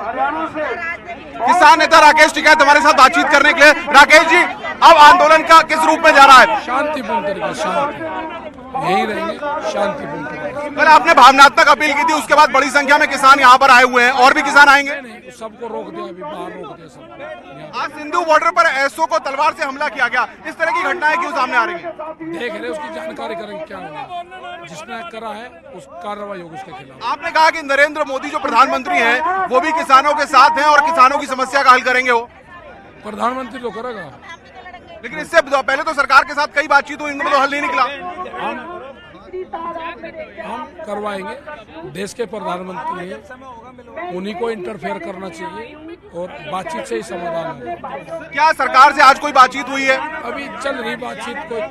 किसान नेता राकेश टिकैत हमारे साथ बातचीत करने के लिए। राकेश जी, अब आंदोलन का किस रूप में जा रहा है? शांतिपूर्ण तरीके, शांति यही रहेंगे, शांतिपूर्ण तरीके। कल आपने भावनात्मक अपील की थी, उसके बाद बड़ी संख्या में किसान यहाँ पर आए हुए हैं, और भी किसान आएंगे? नहीं, सबको रोक दिया, अभी बाहर रोक दिया सबको। आज सिंधु बॉर्डर पर एसओ को तलवार से हमला किया गया, इस तरह की घटनाएं क्यों सामने आ रही हैं? देख रहे, उसकी जानकारी करेंगे क्या होगा, जिसने करा है उस कार्रवाई होगी उसके खिलाफ। आपने कहा कि नरेंद्र मोदी जो प्रधानमंत्री हैं वो भी किसानों के साथ हैं और किसानों की समस्या का हल करेंगे। वो प्रधानमंत्री तो करेगा, लेकिन इससे पहले तो सरकार के साथ कई बातचीत हुई, इनमें तो हल नहीं निकला। हम करवाएंगे, देश के प्रधानमंत्री हैं, उन्हीं को इंटरफेयर करना चाहिए और बातचीत से ही समाधान होगा। क्या सरकार से आज कोई बातचीत हुई है? अभी चल रही बातचीत, कोई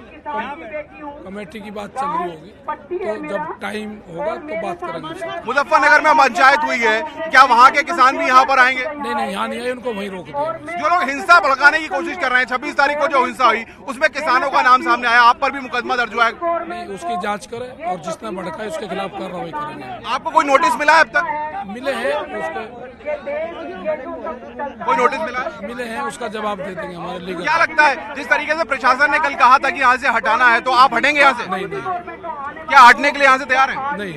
कमेटी की बात चल रही होगी, तो जब टाइम होगा तो बात करेंगे। मुजफ्फरनगर में पंचायत हुई है, क्या वहाँ के किसान भी यहाँ पर आएंगे? नहीं, यहाँ नहीं आए, उनको वहीं रोक दिया। जो लोग हिंसा भड़काने की कोशिश कर रहे हैं, 26 तारीख को जो हिंसा हुई उसमें किसानों का नाम सामने आया, आप पर भी मुकदमा दर्ज हुआ है। नहीं, उसकी जांच करें और जिसने भड़काए उसके खिलाफ कार्रवाई करेंगे। आपको कोई नोटिस मिला है अब तक? मिले हैं उसके, कोई नोटिस मिला है? मिले हैं, उसका जवाब दे देंगे हमारे लीगल। क्या लगता है, जिस तरीके से प्रशासन ने कल कहा था कि यहाँ से हटाना है, तो आप हटेंगे यहाँ से? नहीं, क्या हटने के लिए यहाँ से तैयार हैं? नहीं,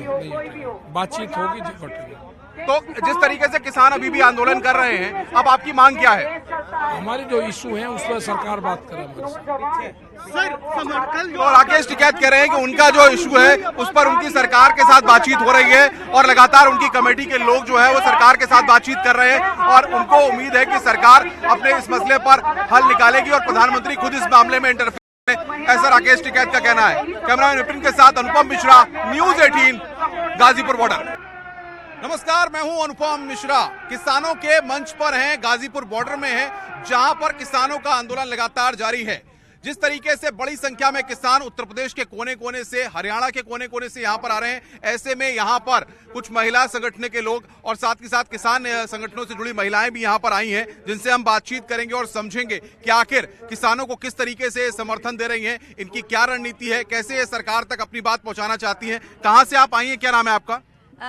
बातचीत होगी जब हटेंगे। तो जिस तरीके से किसान अभी भी आंदोलन कर रहे हैं, अब आपकी मांग क्या है? हमारी जो इशू है उस पर सरकार बात करे हमारे साथ। तो राकेश टिकैत कह रहे हैं कि उनका जो इशू है उस पर उनकी सरकार के साथ बातचीत हो रही है और लगातार उनकी कमेटी के लोग जो है वो सरकार के साथ बातचीत कर रहे हैं और उनको उम्मीद है कि सरकार अपने इस मसले पर हल निकालेगी और प्रधानमंत्री खुद इस मामले में इंटरफेयर, ऐसा राकेश टिकैत का कहना है। कैमरामैन विपिन के साथ अनुपम मिश्रा, न्यूज 18, गाजीपुर बॉर्डर। नमस्कार, मैं हूं अनुपम मिश्रा। किसानों के मंच पर हैं, गाजीपुर बॉर्डर में हैं, जहां पर किसानों का आंदोलन लगातार जारी है। जिस तरीके से बड़ी संख्या में किसान उत्तर प्रदेश के कोने कोने से, हरियाणा के कोने कोने से यहां पर आ रहे हैं, ऐसे में यहां पर कुछ महिला संगठन के लोग और साथ ही साथ किसान संगठनों से जुड़ी महिलाएं भी यहां पर आई हैं, जिनसे हम बातचीत करेंगे और समझेंगे कि आखिर किसानों को किस तरीके से समर्थन दे रही हैं, इनकी क्या रणनीति है, कैसे ये सरकार तक अपनी बात पहुंचाना चाहती हैं। कहां से आप आई हैं, क्या नाम है आपका?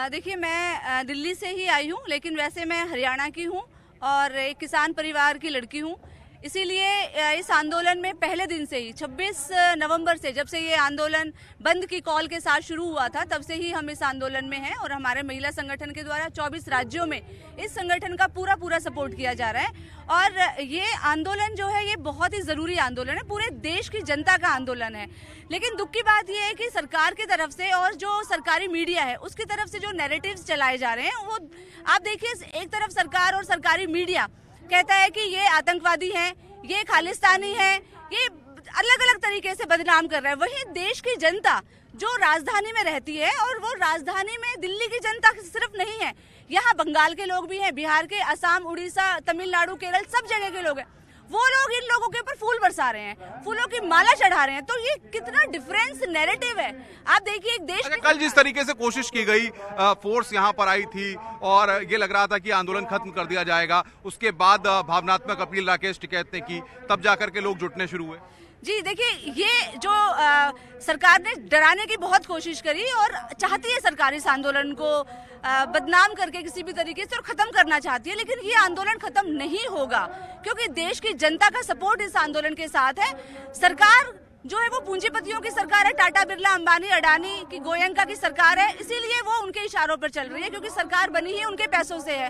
देखिए, मैं दिल्ली से ही आई हूँ, लेकिन वैसे मैं हरियाणा की हूँ और एक किसान परिवार की लड़की हूँ। इसीलिए इस आंदोलन में पहले दिन से ही 26 नवंबर से, जब से ये आंदोलन बंद की कॉल के साथ शुरू हुआ था, तब से ही हम इस आंदोलन में हैं और हमारे महिला संगठन के द्वारा 24 राज्यों में इस संगठन का पूरा सपोर्ट किया जा रहा है। और ये आंदोलन जो है ये बहुत ही ज़रूरी आंदोलन है, पूरे देश की जनता का आंदोलन है। लेकिन दुख की बात यह है कि सरकार की तरफ से और जो सरकारी मीडिया है उसकी तरफ से जो नैरेटिव्स चलाए जा रहे हैं, वो आप देखिए, एक तरफ सरकार और सरकारी मीडिया कहता है कि ये आतंकवादी हैं, ये खालिस्तानी हैं, ये अलग अलग तरीके से बदनाम कर रहा है। वहीं देश की जनता जो राजधानी में रहती है, और वो राजधानी में दिल्ली की जनता सिर्फ नहीं है, यहाँ बंगाल के लोग भी हैं, बिहार के, असम, उड़ीसा, तमिलनाडु, केरल, सब जगह के लोग हैं। वो लोग इन लोगों के ऊपर फूल बरसा रहे हैं, फूलों की माला चढ़ा रहे हैं। तो ये कितना डिफरेंस नैरेटिव है। आप देखिए, एक देश कल जिस तरीके से कोशिश की गई, फोर्स यहां पर आई थी और ये लग रहा था कि आंदोलन खत्म कर दिया जाएगा, उसके बाद भावनात्मक अपील राकेश टिकैत ने की, तब जाकर के लोग जुटने शुरू हुए। जी देखिए, ये जो सरकार ने डराने की बहुत कोशिश करी और चाहती है सरकार इस आंदोलन को बदनाम करके किसी भी तरीके से और खत्म करना चाहती है, लेकिन ये आंदोलन खत्म नहीं होगा क्योंकि देश की जनता का सपोर्ट इस आंदोलन के साथ है। सरकार जो है वो पूंजीपतियों की सरकार है, टाटा, बिरला, अंबानी, अडानी की, गोयंका की सरकार है, इसीलिए वो उनके इशारों पर चल रही है, क्योंकि सरकार बनी ही उनके पैसों से है।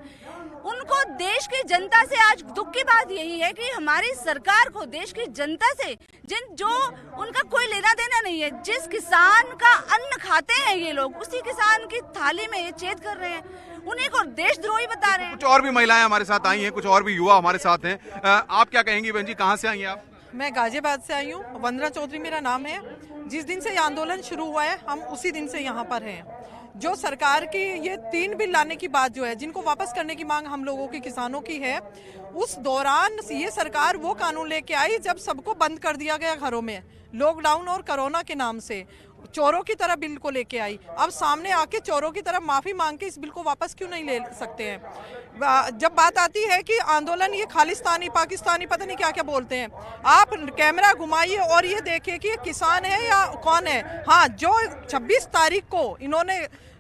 उनको देश की जनता से आज दुख की बात यही है कि हमारी सरकार को देश की जनता से जो उनका कोई लेना देना नहीं है, जिस किसान का अन्न खाते हैं ये लोग, उसी किसान की थाली में ये छेद कर रहे हैं, उन्हीं को देशद्रोही बता रहे हैं। कुछ और भी महिलाएं हमारे साथ आई हैं, कुछ और भी युवा हमारे साथ हैं। आप क्या कहेंगी बहन जी, कहाँ से आई हैं आप? मैं गाजियाबाद से आई हूँ, वंदना चौधरी मेरा नाम है। जिस दिन से ये आंदोलन शुरू हुआ है, हम उसी दिन से यहाँ पर हैं। जो सरकार की ये 3 बिल लाने की बात जो है, जिनको वापस करने की मांग हम लोगों की, किसानों की है, उस दौरान ये सरकार वो कानून लेके आई जब सबको बंद कर दिया गया घरों में, लॉकडाउन और कोरोना के नाम से। चोरों की तरह बिल को लेके आई। अब सामने आके चोरों की तरह माफी मांग के इस बिल को वापस क्यों नहीं ले सकते हैं? जब बात आती है कि आंदोलन ये खालिस्तानी, पाकिस्तानी, पता नहीं क्या क्या बोलते हैं, आप कैमरा घुमाइए और ये देखिए कि ये किसान है या कौन है। हाँ, जो 26 तारीख को इन्होंने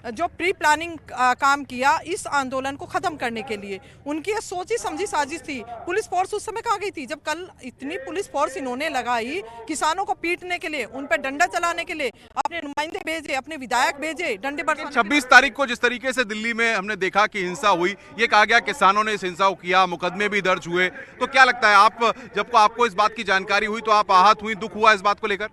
जो प्री प्लानिंग काम किया इस आंदोलन को खत्म करने के लिए। उनकी ये सोची समझी साजिश थी। पुलिस फोर्स उस समय कहाँ गई थी जब कल इतनी पुलिस फोर्स इन्होंने लगाई किसानों को पीटने के लिए, उन पर डंडा चलाने के लिए, अपने नुमाइंदे भेजे, अपने विधायक भेजे, डंडे बरसाने। 26 तारीख को जिस तरीके से दिल्ली में हमने देखा कि हिंसा हुई, ये कहा गया किसानों ने इस हिंसा को किया, मुकदमे भी दर्ज हुए, तो क्या लगता है आप जब आपको इस बात की जानकारी हुई तो आप आहत हुई, दुख हुआ इस बात को लेकर?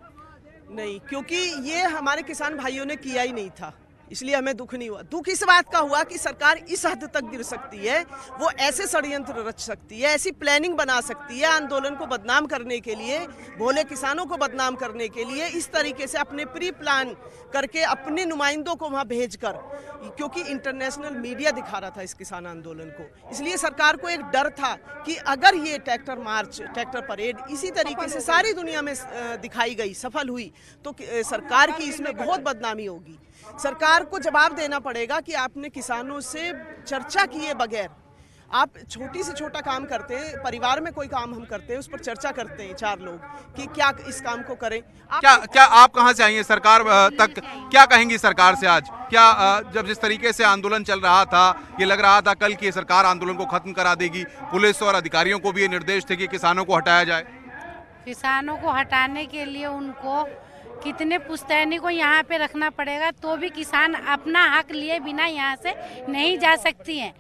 नहीं, क्योंकि ये हमारे किसान भाइयों ने किया ही नहीं था, इसलिए हमें दुख नहीं हुआ। दुख इस बात का हुआ कि सरकार इस हद तक गिर सकती है, वो ऐसे षड्यंत्र रच सकती है, ऐसी प्लानिंग बना सकती है आंदोलन को बदनाम करने के लिए, भोले किसानों को बदनाम करने के लिए, इस तरीके से अपने प्री प्लान करके अपने नुमाइंदों को वहां भेजकर, क्योंकि इंटरनेशनल मीडिया दिखा रहा था इस किसान आंदोलन को, इसलिए सरकार को एक डर था कि अगर ये ट्रैक्टर मार्च, ट्रैक्टर परेड इसी तरीके से सारी दुनिया में दिखाई गई, सफल हुई, तो सरकार की इसमें बहुत बदनामी होगी। सरकार को जवाब देना पड़ेगा कि आपने किसानों से चर्चा किए बगैर, आप छोटी से छोटा काम करते हैं, परिवार में कोई काम हम करते हैं उस पर चर्चा करते हैं 4 लोग कि क्या इस काम को करें। क्या आप कहां से आई हैं सरकार तक, क्या कहेंगी सरकार से आज? क्या जब जिस तरीके से आंदोलन चल रहा था, ये लग रहा था कल की सरकार आंदोलन को खत्म करा देगी, पुलिस और अधिकारियों को भी ये निर्देश थे कि किसानों को हटाया जाए। किसानों को हटाने के लिए उनको कितने पुश्तैनी को यहाँ पे रखना पड़ेगा, तो भी किसान अपना हक लिए बिना यहाँ से नहीं जा सकती हैं।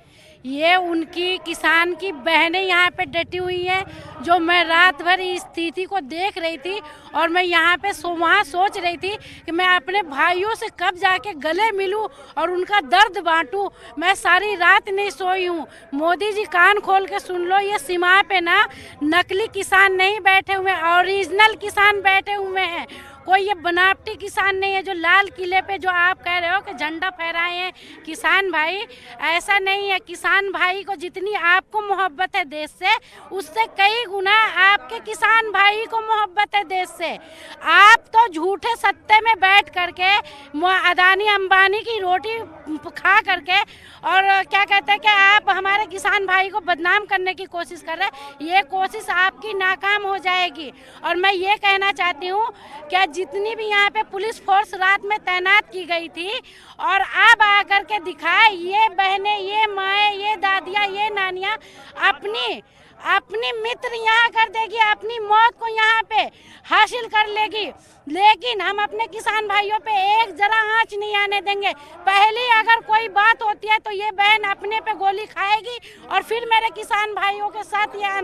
ये उनकी किसान की बहनें यहाँ पे डटी हुई हैं, जो मैं रात भर इस स्थिति को देख रही थी और मैं यहाँ पे वहाँ सोच रही थी कि मैं अपने भाइयों से कब जाके गले मिलूं और उनका दर्द बांटूं। मैं सारी रात नहीं सोई हूँ। मोदी जी कान खोल के सुन लो, ये सीमा पे ना नकली किसान नहीं बैठे हुए, ओरिजिनल किसान बैठे हुए हैं। कोई ये बनावटी किसान नहीं है जो लाल किले पे जो आप कह रहे हो कि झंडा फहराए हैं किसान भाई, ऐसा नहीं है। किसान भाई को जितनी आपको मोहब्बत है देश से, उससे कई गुना आपके किसान भाई को मोहब्बत है देश से। आप तो झूठे सत्ते में बैठ करके अदानी अंबानी की रोटी खा करके और क्या कहते हैं कि आप हमारे किसान भाई को बदनाम करने की कोशिश कर रहे हैं। ये कोशिश आपकी नाकाम हो जाएगी। और मैं ये कहना चाहती हूँ कि जितनी भी यहाँ पे पुलिस फोर्स रात में तैनात की गई थी और अब आकर के दिखाए, ये बहनें, ये माएँ, ये दादियाँ, ये नानियाँ अपनी मित्र यहाँ कर देगी, अपनी मौत को यहाँ पे हासिल कर लेगी। लेकिन हम अपने किसान भाइयों पे एक जरा आंच नहीं आने देंगे। पहली अगर कोई बात होती है तो ये बहन अपने पे गोली खाएगी और फिर मेरे किसान भाइयों के साथ ये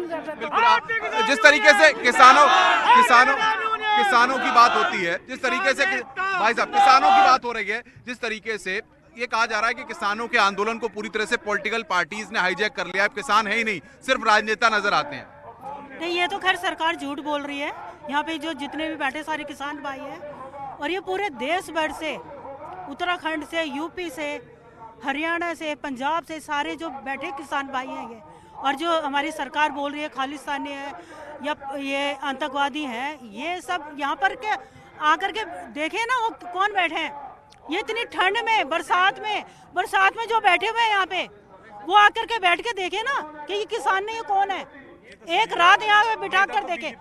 जिस तरीके से किसानों की बात होती है, जिस तरीके से भाई साहब किसानों की बात हो रही है, जिस तरीके से ये कहा जा रहा है कि किसानों के आंदोलन को पूरी तरह से पॉलिटिकल पार्टीज ने हाईजैक कर लिया है, किसान है ही नहीं, सिर्फ राजनेता नजर आते हैं। नहीं, ये तो खैर सरकार झूठ बोल रही है। यहाँ पे जो जितने भी बैठे सारे किसान भाई हैं और ये पूरे देश भर से, उत्तराखंड से, यूपी से, हरियाणा से, पंजाब से सारे जो बैठे किसान भाई हैं ये, और जो हमारी सरकार बोल रही है खालिस्तानी है या ये आतंकवादी हैं, ये सब यहाँ पर के आकर के देखे ना वो कौन बैठे हैं। ये इतनी ठंड में, बरसात में जो बैठे हुए हैं यहाँ पे, वो आकर के बैठ के देखे ना कि ये किसान नहीं, ये कौन है। एक रात यहाँ पे बिठा कर देखे।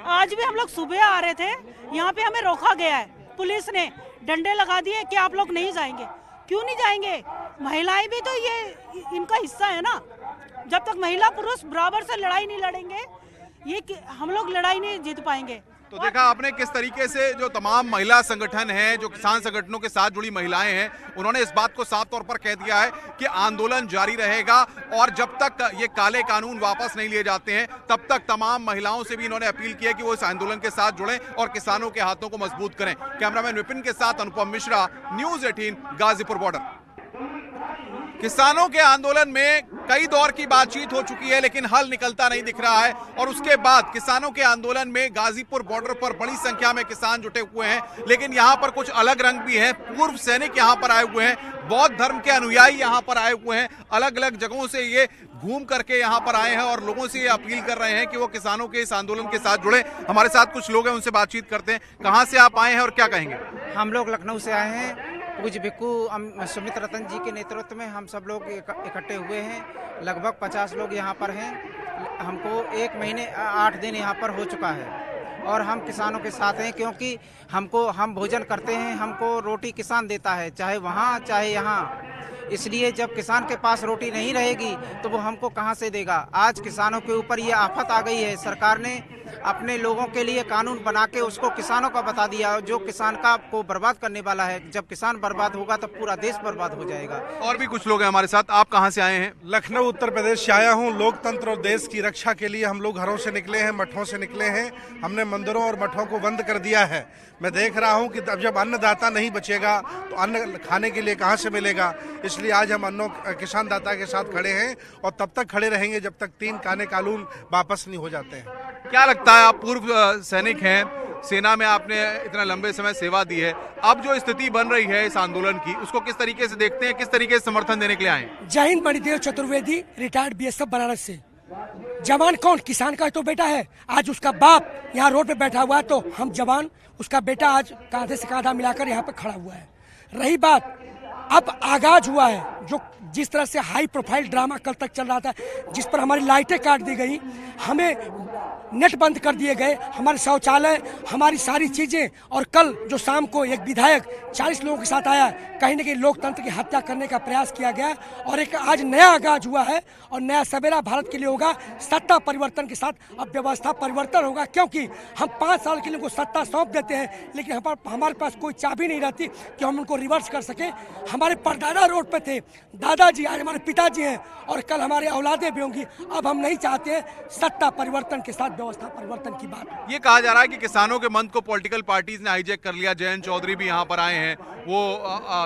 आज भी हम लोग सुबह आ रहे थे, यहाँ पे हमें रोका गया है, पुलिस ने डंडे लगा दिए कि आप लोग नहीं जाएंगे। क्यों नहीं जाएंगे? महिलाएं भी तो ये इनका हिस्सा है ना। जब तक महिला पुरुष बराबर से लड़ाई नहीं लड़ेंगे, ये हम लोग लड़ाई नहीं जीत पाएंगे। तो देखा आपने किस तरीके से जो तमाम महिला संगठन हैं, जो किसान संगठनों के साथ जुड़ी महिलाएं हैं, उन्होंने इस बात को साफ तौर पर कह दिया है कि आंदोलन जारी रहेगा और जब तक ये काले कानून वापस नहीं लिए जाते हैं तब तक तमाम महिलाओं से भी इन्होंने अपील की है कि वो इस आंदोलन के साथ जुड़ें और किसानों के हाथों को मजबूत करें। कैमरामैन विपिन के साथ अनुपम मिश्रा, न्यूज़ 18 गाजीपुर बॉर्डर। किसानों के आंदोलन में कई दौर की बातचीत हो चुकी है लेकिन हल निकलता नहीं दिख रहा है और उसके बाद किसानों के आंदोलन में गाजीपुर बॉर्डर पर बड़ी संख्या में किसान जुटे हुए हैं। लेकिन यहाँ पर कुछ अलग रंग भी हैं। पूर्व सैनिक यहाँ पर आए हुए हैं, बौद्ध धर्म के अनुयायी यहाँ पर आए हुए हैं, अलग अलग जगहों से ये घूम करके यहाँ पर आए हैं और लोगों से ये अपील कर रहे हैं कि वो किसानों के इस आंदोलन के साथ जुड़े। हमारे साथ कुछ लोग हैं, उनसे बातचीत करते हैं। कहाँ से आप आए हैं और क्या कहेंगे? हम लोग लखनऊ से आए हैं। पूज्य भिक्खू सुमित रतन जी के नेतृत्व में हम सब लोग इकट्ठे हुए हैं। लगभग 50 लोग यहाँ पर हैं। हमको 1 महीने 8 दिन यहाँ पर हो चुका है और हम किसानों के साथ हैं, क्योंकि हम भोजन करते हैं, हमको रोटी किसान देता है, चाहे वहाँ चाहे यहाँ। इसलिए जब किसान के पास रोटी नहीं रहेगी तो वो हमको कहाँ से देगा। आज किसानों के ऊपर ये आफत आ गई है। सरकार ने अपने लोगों के लिए कानून बना के उसको किसानों का बता दिया, जो किसान का को बर्बाद करने वाला है। जब किसान बर्बाद होगा तो पूरा देश बर्बाद हो जाएगा। और भी कुछ लोग हैं हमारे साथ। आप कहाँ से आए हैं? लखनऊ उत्तर प्रदेश से आया हूँ। लोकतंत्र और देश की रक्षा के लिए हम लोग घरों से निकले हैं, मठों से निकले हैं। हमने मंदिरों और मठों को बंद कर दिया है। मैं देख रहा हूँ कि अब जब अन्नदाता नहीं बचेगा तो अन्न खाने के लिए कहाँ से मिलेगा। इसलिए आज हम किसान दाता के साथ खड़े हैं और तब तक खड़े रहेंगे जब तक 3 कानून वापस नहीं हो जाते हैं। क्या लगता है, आप पूर्व सैनिक हैं, सेना में आपने इतना लंबे समय सेवा दी है, अब जो स्थिति बन रही है इस आंदोलन की, उसको किस तरीके से देखते हैं, किस तरीके से समर्थन देने के लिए आए? जय हिंद। मणिदेव चतुर्वेदी, रिटायर्ड बीएसएफ बनारस से। जवान कौन? किसान का तो बेटा है। आज उसका बाप यहाँ रोड पे बैठा हुआ है तो हम जवान, उसका बेटा आज कांधे से कांधा मिलाकर यहाँ पे खड़ा हुआ है। रही बात, अब आगाज हुआ है जो जिस तरह से हाई प्रोफाइल ड्रामा कल तक चल रहा था, जिस पर हमारी लाइटें काट दी गई, हमें नेट बंद कर दिए गए, हमारे शौचालय, हमारी सारी चीजें, और कल जो शाम को एक विधायक 40 लोगों के साथ आया, कहीं न कहीं लोकतंत्र की हत्या करने का प्रयास किया गया। और एक आज नया आगाज हुआ है और नया सवेरा भारत के लिए होगा। सत्ता परिवर्तन के साथ अब व्यवस्था परिवर्तन होगा, क्योंकि हम 5 साल के लिए उनको सत्ता सौंप देते हैं, लेकिन हमारे पास कोई चाबी नहीं रहती कि हम उनको रिवर्स कर सके। हमारे परदादा रोड पे थे, दादाजी आज हमारे पिताजी हैं और कल हमारे औलादें भी होंगी। अब हम नहीं चाहते सत्ता परिवर्तन के साथ व्यवस्था परिवर्तन की बात। ये कहा जा रहा है कि किसानों के मन को पॉलिटिकल पार्टीज ने हाईजैक कर लिया। जयंत चौधरी भी यहाँ पर आए हैं, वो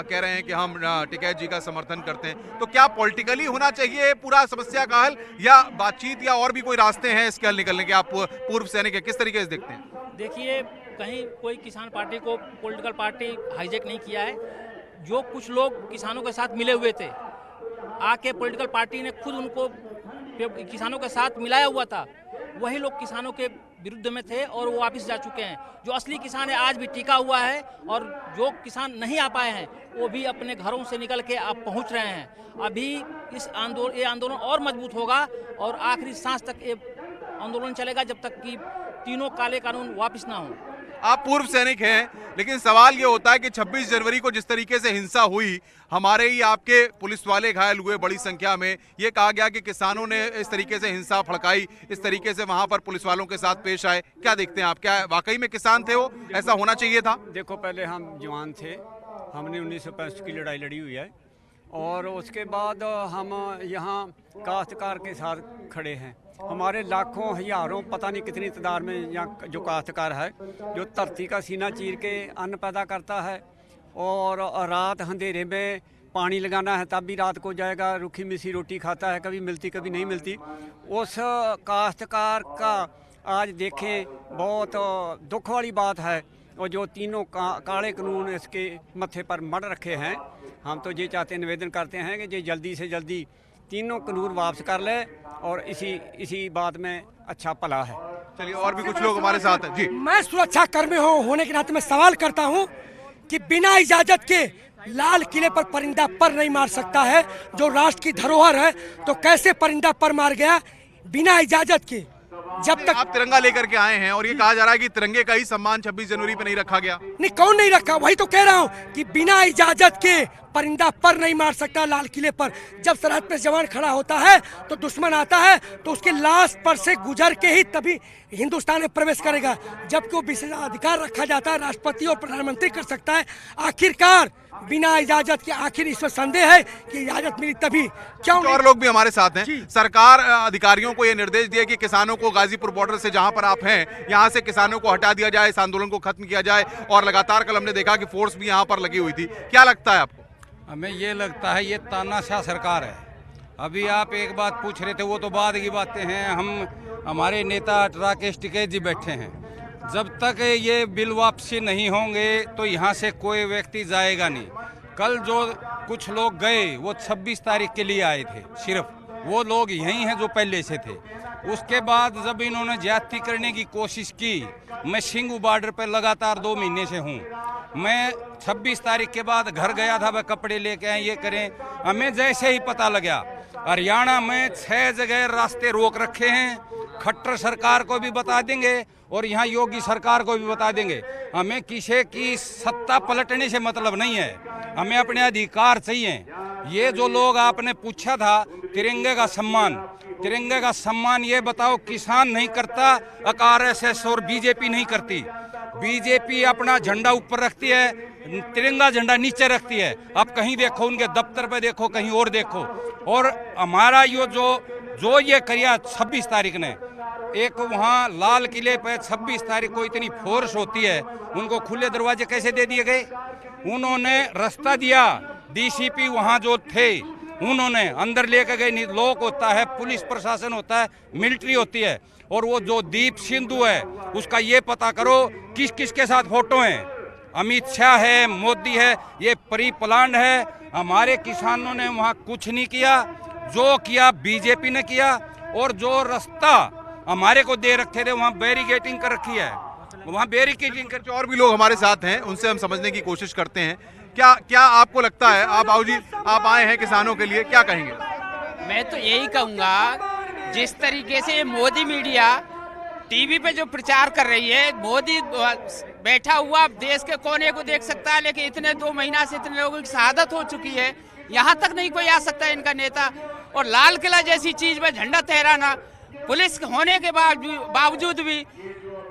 कह रहे हैं कि हम टिकैत जी का समर्थन करते हैं। तो क्या पॉलिटिकली होना चाहिए पूरा समस्या का हल, या बातचीत, या और भी कोई रास्ते हैं इसके हल निकलने के? आप पूर्व सैनिक है, किस तरीके से देखते हैं? देखिए, कहीं कोई किसान पार्टी को पॉलिटिकल पार्टी हाईजैक नहीं किया है। जो कुछ लोग किसानों के साथ मिले हुए थे, आके पॉलिटिकल पार्टी ने खुद उनको किसानों के साथ मिलाया हुआ था, वही लोग किसानों के विरुद्ध में थे और वो वापस जा चुके हैं। जो असली किसान है आज भी टिका हुआ है, और जो किसान नहीं आ पाए हैं वो भी अपने घरों से निकल के आप पहुंच रहे हैं। अभी ये आंदोलन और मजबूत होगा और आखिरी सांस तक ये आंदोलन चलेगा जब तक कि तीनों काले कानून वापस ना हो। आप पूर्व सैनिक हैं, लेकिन सवाल ये होता है कि 26 जनवरी को जिस तरीके से हिंसा हुई, हमारे ही आपके पुलिस वाले घायल हुए बड़ी संख्या में, ये कहा गया कि किसानों ने इस तरीके से हिंसा भड़काई, इस तरीके से वहां पर पुलिस वालों के साथ पेश आए। क्या देखते हैं आप, क्या वाकई में किसान थे वो, ऐसा होना चाहिए था? देखो, पहले हम जवान थे, हमने 1965 की लड़ाई लड़ी हुई है, और उसके बाद हम यहाँ काश्तकार के साथ खड़े हैं। हमारे लाखों हजारों पता नहीं कितनी तादाद में यहाँ जो काश्तकार है, जो धरती का सीना चीर के अन्न पैदा करता है, और रात अंधेरे में पानी लगाना है तब भी रात को जाएगा, रूखी मिसी रोटी खाता है, कभी मिलती कभी नहीं मिलती। उस काश्तकार का आज देखें बहुत दुख वाली बात है। और जो तीनों काले कानून इसके मत्थे पर मढ़ रखे हैं, हम तो ये चाहते निवेदन करते हैं कि ये जल्दी से जल्दी तीनों कानून वापस कर ले, और इसी बात में अच्छा भला है। चलिए, और भी कुछ लोग हमारे साथ हैं। जी, मैं सुरक्षा कर्मी होने के नाते मैं सवाल करता हूं कि बिना इजाजत के लाल किले पर परिंदा पर नहीं मार सकता है। जो राष्ट्र की धरोहर है, तो कैसे परिंदा पर मार गया बिना इजाजत के? जब तक आप तिरंगा लेकर के आए हैं और ये कहा जा रहा है कि तिरंगे का ही सम्मान 26 जनवरी पे नहीं रखा गया। नहीं, कौन नहीं रखा? वही तो कह रहा हूँ कि बिना इजाजत के परिंदा पर नहीं मार सकता लाल किले पर। जब सरहद पे जवान खड़ा होता है तो दुश्मन आता है तो उसके लाश पर से गुजर के ही तभी हिंदुस्तान में प्रवेश करेगा। जबकि वो विशेषाधिकार रखा जाता है, राष्ट्रपति और प्रधानमंत्री कर सकता है। आखिरकार बिना इजाजत के, आखिर इसमें संदेह है कि इजाजत मिली तभी क्यों? और लोग भी हमारे साथ हैं। सरकार अधिकारियों को ये निर्देश दिया कि किसानों को गाजीपुर बॉर्डर से जहां पर आप हैं, यहां से किसानों को हटा दिया जाए, इस आंदोलन को खत्म किया जाए, और लगातार कल हमने देखा कि फोर्स भी यहां पर लगी हुई थी। क्या लगता है आपको? हमें ये लगता है ये तानाशाह सरकार है। अभी आप एक बात पूछ रहे थे, वो तो बाद की बातें हैं। हमारे नेता राकेश टिकैत जी बैठे हैं, जब तक ये बिल वापसी नहीं होंगे तो यहाँ से कोई व्यक्ति जाएगा नहीं। कल जो कुछ लोग गए वो 26 तारीख के लिए आए थे, सिर्फ वो लोग यही हैं जो पहले से थे। उसके बाद जब इन्होंने ज्यादती करने की कोशिश की, मैं सिंगू बॉर्डर पर लगातार 2 महीने से हूँ। मैं 26 तारीख के बाद घर गया था, वह कपड़े लेके आए, ये करें। हमें जैसे ही पता लगा, हरियाणा में 6 जगह रास्ते रोक रखे हैं, खट्टर सरकार को भी बता देंगे और यहाँ योगी सरकार को भी बता देंगे। हमें किसी की सत्ता पलटने से मतलब नहीं है, हमें अपने अधिकार चाहिए। ये जो लोग आपने पूछा था तिरंगे का सम्मान ये बताओ किसान नहीं करता, आरएसएस और बीजेपी नहीं करती। बीजेपी अपना झंडा ऊपर रखती है, तिरंगा झंडा नीचे रखती है। आप कहीं देखो, उनके दफ्तर पे देखो, कहीं और देखो। और हमारा ये जो ये करिया 26 तारीख ने, एक वहाँ लाल किले पे 26 तारीख को इतनी फोर्स होती है, उनको खुले दरवाजे कैसे दे दिए गए? उन्होंने रास्ता दिया, डीसीपी वहाँ जो थे उन्होंने अंदर लेकर गए। लोक होता है, पुलिस प्रशासन होता है, मिलिट्री होती है। और वो जो दीप सिंधु है उसका ये पता करो किस किस के साथ फोटो हैं। अमित शाह है, मोदी है, ये प्री प्लान्ड है। हमारे किसानों ने वहाँ कुछ नहीं किया, जो किया बीजेपी ने किया। और जो रास्ता हमारे को दे रखे थे वहाँ बैरिकेडिंग कर रखी है, वहाँ बैरिकेडिंग कर। और भी लोग हमारे साथ हैं, उनसे हम समझने की कोशिश करते हैं। क्या आपको लगता है, आप बाबूजी आप आए हैं किसानों के लिए, क्या कहेंगे? मैं तो यही कहूँगा, जिस तरीके से मोदी मीडिया टीवी पे जो प्रचार कर रही है, मोदी बैठा हुआ देश के कोने को देख सकता है, लेकिन इतने 2 महीना से इतने लोगों की शहादत हो चुकी है, यहाँ तक नहीं कोई आ सकता है इनका नेता। और लाल किला जैसी चीज में झंडा फहराना, पुलिस होने के बावजूद भी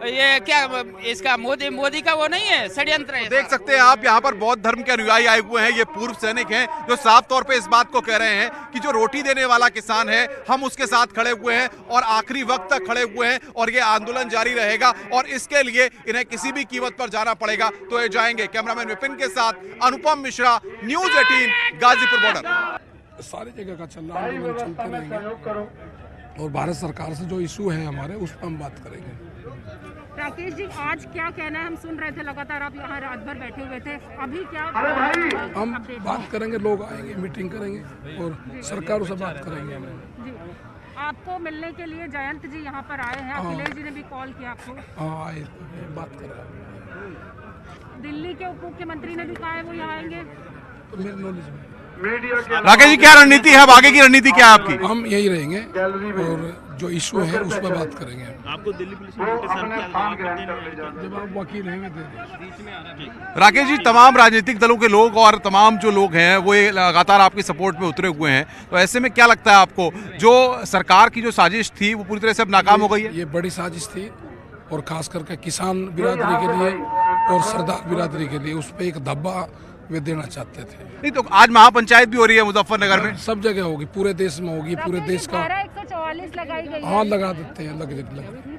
ये क्या इसका मोदी का वो नहीं है, षड्यंत्र है। देख सकते हैं आप, यहाँ पर बौद्ध धर्म के अनुयायी आए हुए हैं। ये पूर्व सैनिक हैं जो साफ तौर पे इस बात को कह रहे हैं कि जो रोटी देने वाला किसान है, हम उसके साथ खड़े हुए हैं और आखिरी वक्त तक खड़े हुए हैं और ये आंदोलन जारी रहेगा और इसके लिए इन्हें किसी भी कीमत पर जाना पड़ेगा तो ये जाएंगे। कैमरामैन विपिन के साथ अनुपम मिश्रा, न्यूज 18, गाजीपुर बॉर्डर। सारी जगह का चल रहा है, चलते रहेंगे और भारत सरकार से जो इशू है हमारे, उस पर हम बात करेंगे। राकेश जी, आज क्या कहना है? हम सुन रहे थे लगातार आप यहाँ रात भर बैठे हुए थे, अभी क्या हम बात करेंगे, लोग आएंगे, मीटिंग करेंगे और सरकार से बात करेंगे। हम जी, आपको मिलने के लिए जयंत जी यहाँ पर आए हैं, अखिलेश जी ने भी कॉल किया आपको? हाँ, आए, बात कर रहे हैं। दिल्ली के उप मुख्यमंत्री ने भी कहा है वो यहाँ आएंगे, तो मेरे नॉलेज में। राकेश जी, क्या रणनीति है, अब आगे की रणनीति क्या है आपकी? हम यही रहेंगे और जो इशू है उस पर बात करेंगे। आपको दिल्ली पुलिस ने नोटिस जब आप वकील रहेंगे दे। राकेश जी, तमाम राजनीतिक दलों के लोग और तमाम जो लोग हैं वो लगातार आपकी सपोर्ट में उतरे हुए हैं, तो ऐसे में क्या लगता है आपको, जो सरकार की जो साजिश थी वो पूरी तरह से अब नाकाम हो गई है? ये बड़ी साजिश थी और खास करके किसान बिरादरी के लिए और सरदार बिरादरी के लिए उस पर एक धब्बा वे देना चाहते थे। नहीं तो आज महापंचायत भी हो रही है मुजफ्फरनगर में, सब जगह होगी, पूरे देश में होगी, पूरे देश का। 144 लगाई गई है। हाँ, लगा देते हैं, लग